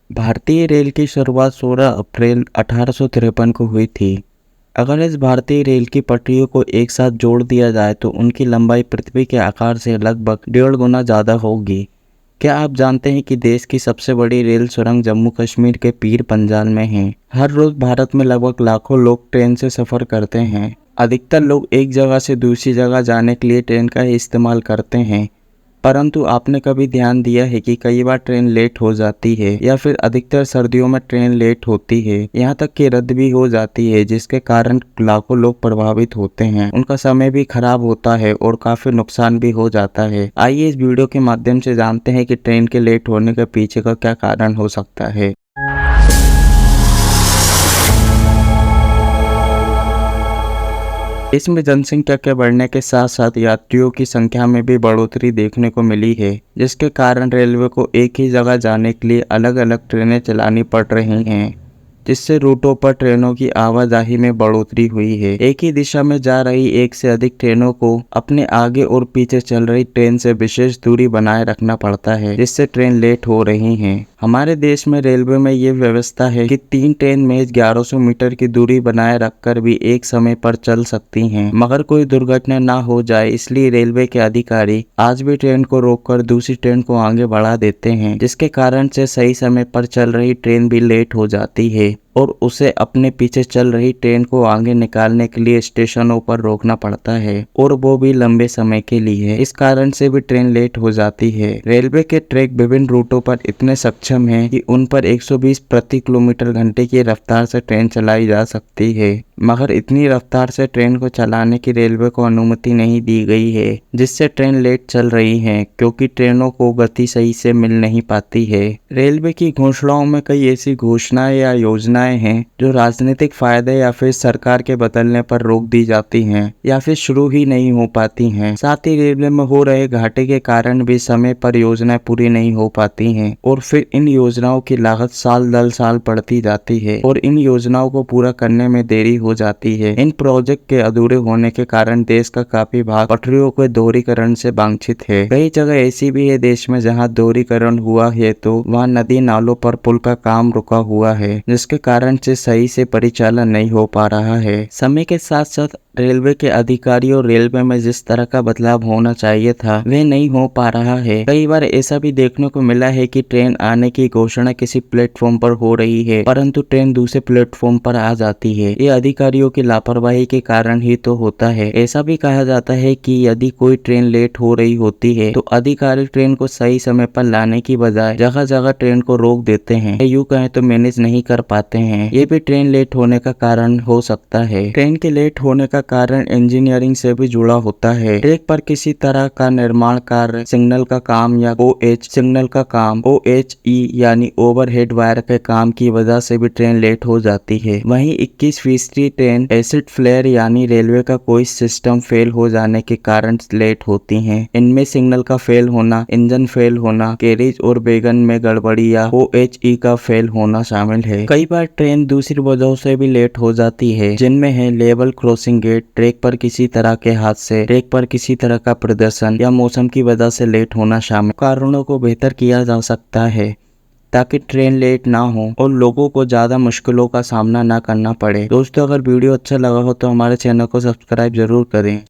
भारतीय रेल की शुरुआत 16 अप्रैल 1853 को हुई थी। अगर इस भारतीय रेल की पटरियों को एक साथ जोड़ दिया जाए तो उनकी लंबाई पृथ्वी के आकार से लगभग 1.5 गुना ज़्यादा होगी। क्या आप जानते हैं कि देश की सबसे बड़ी रेल सुरंग जम्मू कश्मीर के पीर पंजाल में है। हर रोज़ भारत में लगभग लाखों लोग ट्रेन से सफ़र करते हैं। अधिकतर लोग एक जगह से दूसरी जगह जाने के लिए ट्रेन का ही इस्तेमाल करते हैं। परंतु आपने कभी ध्यान दिया है कि कई बार ट्रेन लेट हो जाती है या फिर अधिकतर सर्दियों में ट्रेन लेट होती है, यहाँ तक कि रद्द भी हो जाती है, जिसके कारण लाखों लोग प्रभावित होते हैं। उनका समय भी खराब होता है और काफी नुकसान भी हो जाता है। आइए इस वीडियो के माध्यम से जानते हैं कि ट्रेन के लेट होने के पीछे का क्या कारण हो सकता है। इसमें जनसंख्या के बढ़ने के साथ साथ यात्रियों की संख्या में भी बढ़ोतरी देखने को मिली है, जिसके कारण रेलवे को एक ही जगह जाने के लिए अलग अलग ट्रेनें चलानी पड़ रही हैं, जिससे रूटों पर ट्रेनों की आवाजाही में बढ़ोतरी हुई है। एक ही दिशा में जा रही एक से अधिक ट्रेनों को अपने आगे और पीछे चल रही ट्रेन से विशेष दूरी बनाए रखना पड़ता है, जिससे ट्रेन लेट हो रही हैं। हमारे देश में रेलवे में ये व्यवस्था है कि 3 ट्रेन महज 1100 मीटर की दूरी बनाए रखकर भी एक समय पर चल सकती हैं, मगर कोई दुर्घटना ना हो जाए इसलिए रेलवे के अधिकारी आज भी ट्रेन को रोककर दूसरी ट्रेन को आगे बढ़ा देते हैं, जिसके कारण से सही समय पर चल रही ट्रेन भी लेट हो जाती है और उसे अपने पीछे चल रही ट्रेन को आगे निकालने के लिए स्टेशनों पर रोकना पड़ता है, और वो भी लंबे समय के लिए। इस कारण से भी ट्रेन लेट हो जाती है। रेलवे के ट्रैक विभिन्न रूटों पर इतने सक्षम हैं कि उन पर 120 प्रति किलोमीटर घंटे की रफ्तार से ट्रेन चलाई जा सकती है, मगर इतनी रफ्तार से ट्रेन को चलाने की रेलवे को अनुमति नहीं दी गई है, जिससे ट्रेन लेट चल रही है, क्योंकि ट्रेनों को गति सही से मिल नहीं पाती है। रेलवे की घोषणाओं में कई ऐसी घोषणाएं या योजनाएं हैं जो राजनीतिक फायदे या फिर सरकार के बदलने पर रोक दी जाती हैं या फिर शुरू ही नहीं हो पाती हैं। साथ ही रेलवे में हो रहे घाटे के कारण भी समय पर योजनाएं पूरी नहीं हो पाती हैं और फिर इन योजनाओं की लागत साल दर साल बढ़ती जाती है और इन योजनाओं को पूरा करने में देरी हो जाती है। इन प्रोजेक्ट के अधूरे होने के कारण देश का काफी भाग पटरियों के दोहरीकरण से वांछित है। कई जगह ऐसी भी है देश में जहां दोहरीकरण हुआ है तो वहां नदी नालों पर पुल का काम रुका हुआ है, जिसके कारण से सही से परिचालन नहीं हो पा रहा है। समय के साथ साथ रेलवे के अधिकारियों और रेलवे में जिस तरह का बदलाव होना चाहिए था वह नहीं हो पा रहा है। कई बार ऐसा भी देखने को मिला है कि ट्रेन आने की घोषणा किसी प्लेटफॉर्म पर हो रही है, परंतु ट्रेन दूसरे प्लेटफॉर्म पर आ जाती है। ये अधिकारियों की लापरवाही के कारण ही तो होता है। ऐसा भी कहा जाता है कि यदि कोई ट्रेन लेट हो रही होती है तो अधिकारी ट्रेन को सही समय पर लाने की बजाय जगह जगह ट्रेन को रोक देते हैं, यूं कहें तो मैनेज नहीं कर पाते हैं। ये भी ट्रेन लेट होने का कारण हो सकता है। ट्रेन के लेट होने का कारण इंजीनियरिंग से भी जुड़ा होता है। ट्रैक पर किसी तरह का निर्माण कार्य, सिग्नल का काम या सिग्नल का काम, OHE यानी ओवरहेड वायर के काम की वजह से भी ट्रेन लेट हो जाती है। वहीं 21% ट्रेन एसिड फ्लेयर यानी रेलवे का कोई सिस्टम फेल हो जाने के कारण लेट होती हैं। इनमें सिग्नल का फेल होना, इंजन फेल होना, कैरिज और वैगन में गड़बड़ी या OHE का फेल होना शामिल है। कई बार ट्रेन दूसरी वजहों से भी लेट हो जाती है, जिनमें है लेवल क्रॉसिंग गेट, ट्रैक पर किसी तरह के हादसे, ट्रैक पर किसी तरह का प्रदर्शन या मौसम की वजह से लेट होना शामिल। कारणों को बेहतर किया जा सकता है ताकि ट्रेन लेट ना हो और लोगों को ज्यादा मुश्किलों का सामना ना करना पड़े। दोस्तों, अगर वीडियो अच्छा लगा हो तो हमारे चैनल को सब्सक्राइब जरूर करें।